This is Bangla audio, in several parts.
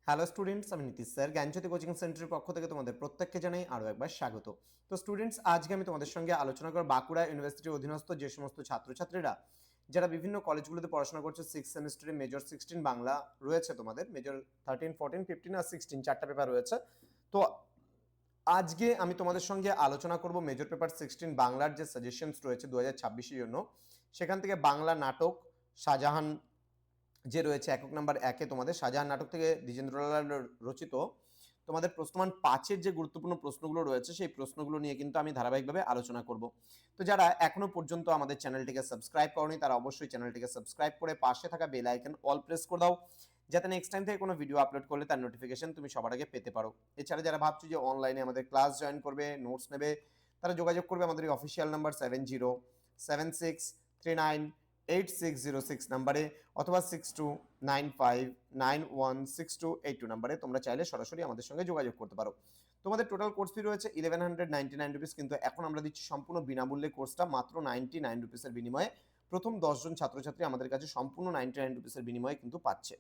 হ্যালো স্টুডেন্টস, আমি নীতিশ স্যার জ্ঞানজ্যোতি কোচিং সেন্টারের পক্ষ থেকে তোমাদের প্রত্যেককে জানাই আরও একবার স্বাগত। তো স্টুডেন্টস, আজকে আমি তোমাদের সঙ্গে আলোচনা করব বাঁকুড়া ইউনিভার্সিটির অধীনস্থ যে সমস্ত ছাত্রছাত্রীরা যারা বিভিন্ন কলেজগুলোতে পড়াশোনা করছে, 6 সেমিস্টারে মেজর 16 বাংলা রয়েছে, তোমাদের মেজর 13, 14, 15 আর 16 চারটা পেপার রয়েছে। তো আজকে আমি তোমাদের সঙ্গে আলোচনা করব মেজর পেপার 16 বাংলার যে সাজেশনস রয়েছে 2026-এর জন্য। সেখান থেকে বাংলা নাটক শাহজাহান যে রয়েছে একক নাম্বার 1-এ, তোমাদের শাহজাহান নাটক থেকে দ্বিজেন্দ্রলাল রচিত তোমাদের প্রশ্নমান 5-এর যে গুরুত্বপূর্ণ প্রশ্নগুলো রয়েছে সেই প্রশ্নগুলো নিয়ে কিন্তু আমি ধারাবাহিকভাবে আলোচনা করব। তো যারা এখনো পর্যন্ত আমাদের চ্যানেলটিকে সাবস্ক্রাইব করনি তারা অবশ্যই চ্যানেলটিকে সাবস্ক্রাইব করে পাশে থাকা বেল আইকন অল প্রেস করে দাও, যাতে নেক্সট টাইম থেকে কোনো ভিডিও আপলোড করলে তার নোটিফিকেশন তুমি সবার আগে পেতে পারো। এছাড়া যারা ভাবছো যে অনলাইনে আমাদের ক্লাস জয়েন করবে, নোটস নেবে, তারা যোগাযোগ করবে আমাদের অফিসিয়াল নাম্বার 7076398606 নাম্বারে অথবা 6295916282 নাম্বারে তোমরা চাইলে সরাসরি আমাদের সঙ্গে যোগাযোগ করতে পারো। তোমাদের টোটাল কোর্স ফি রয়েছে 1199 রুপিস, কিন্তু এখন আমরা দিচ্ছি সম্পূর্ণ বিনামূল্যে কোর্সটা মাত্র 99 রুপিসের বিনিময়ে। প্রথম 10 জন ছাত্রছাত্রী আমাদের কাছে সম্পূর্ণ 99 রুপিসের বিনিময়ে কিন্তু পাচ্ছে।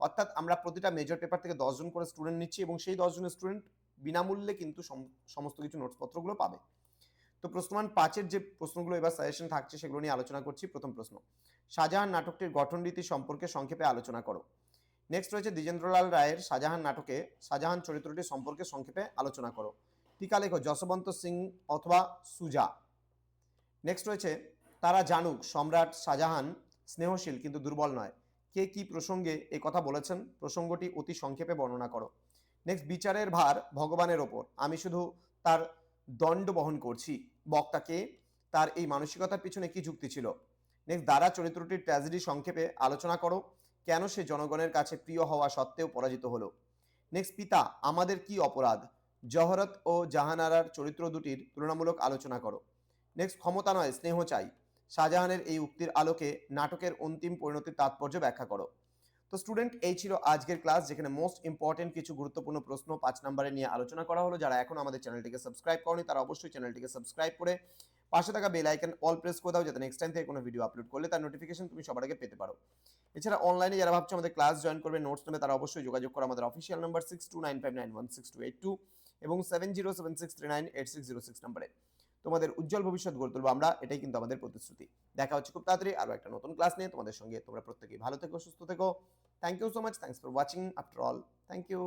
অর্থাৎ আমরা প্রতিটা মেজর পেপার থেকে 10 জন করে স্টুডেন্ট নিচ্ছি এবং সেই 10 জনের স্টুডেন্ট বিনামূল্যে কিন্তু সমস্ত কিছু নোটসপত্রগুলো পাবে। তো প্রশ্নমান 5-এর যে প্রশ্নগুলো এবার সাজেশন থাকছে সেগুলো নিয়ে আলোচনা করছি। প্রথম প্রশ্ন, শাহজাহান নাটকটির গঠন রীতি সম্পর্কে সংক্ষেপে আলোচনা করো। নেক্সট রয়েছে দ্বিজেন্দ্রলাল রায়ের শাহজাহান নাটকে শাহজাহান চরিত্রটি সম্পর্কে সংক্ষেপে আলোচনা করো। টিকা লেখো যশবন্ত সিং অথবা সুজা। নেক্সট রয়েছে তারা জানুক সম্রাট শাহজাহান স্নেহশীল কিন্তু দুর্বল নয়, কে কি প্রসঙ্গে এই কথা বলেছেন, প্রসঙ্গটি অতি সংক্ষেপে বর্ণনা করো। নেক্সট বিচারের ভার ভগবানের ওপর, আমি শুধু তার দণ্ড বহন করছি, বক্তাকে তার এই মানসিকতার পিছনে কি যুক্তি ছিল। নেক্সট দ্বারা চরিত্রটির ট্র্যাজেডি সংক্ষেপে আলোচনা করো, কেন সে জনগণের কাছে প্রিয় হওয়া সত্ত্বেও পরাজিত হলো। নেক্সট পিতা আমাদের কি অপরাধ, জহরত ও জাহানারার চরিত্র দুটির তুলনামূলক আলোচনা করো। নেক্সট ক্ষমতা নয় স্নেহ চাই, শাহজাহানের এই উক্তির আলোকে নাটকের অন্তিম পরিণতির তাৎপর্য ব্যাখ্যা করো। তো স্টুডেন্ট, এই ছিল আজকের ক্লাস, যেখানে মোস্ট ইম্পর্টেন্ট কিছু গুরুত্বপূর্ণ প্রশ্ন 5 নম্বরে নিয়ে আলোচনা করা হলো। যারা এখন আমাদের চ্যানেলটিকে সাবস্ক্রাইব করনি তারা অবশ্যই চ্যানেলটিকে সাবস্ক্রাইব করে পাশে থাকা বেল আইকন অল প্রেস করে দাও, যাতে নেক্সট টাইম থেকে কোনো ভিডিও আপলোড করলে তার নোটিফিকেশন তুমি সবার আগে পেতে পারো। এছাড়া অনলাইনে যারা ভাবছো আমাদের ক্লাস জয়েন করবে, নোটস নেবে, তারা অবশ্যই যোগাযোগ করো আমাদের অফিসিয়াল নাম্বার 6295916282 এবং 7076398606 নাম্বারে। তোমাদের উজ্জ্বল ভবিষ্যৎ গড়ে তুলবো আমরা, এটাই কিন্তু আমাদের প্রতিশ্রুতি। দেখা হচ্ছে খুব তাড়াতাড়ি আরো একটা নতুন ক্লাস নিয়ে তোমাদের সঙ্গে। তোমরা প্রত্যেকেই ভালো থেকো, সুস্থ থেকো। Thank you so much, thanks for watching after all, thank you.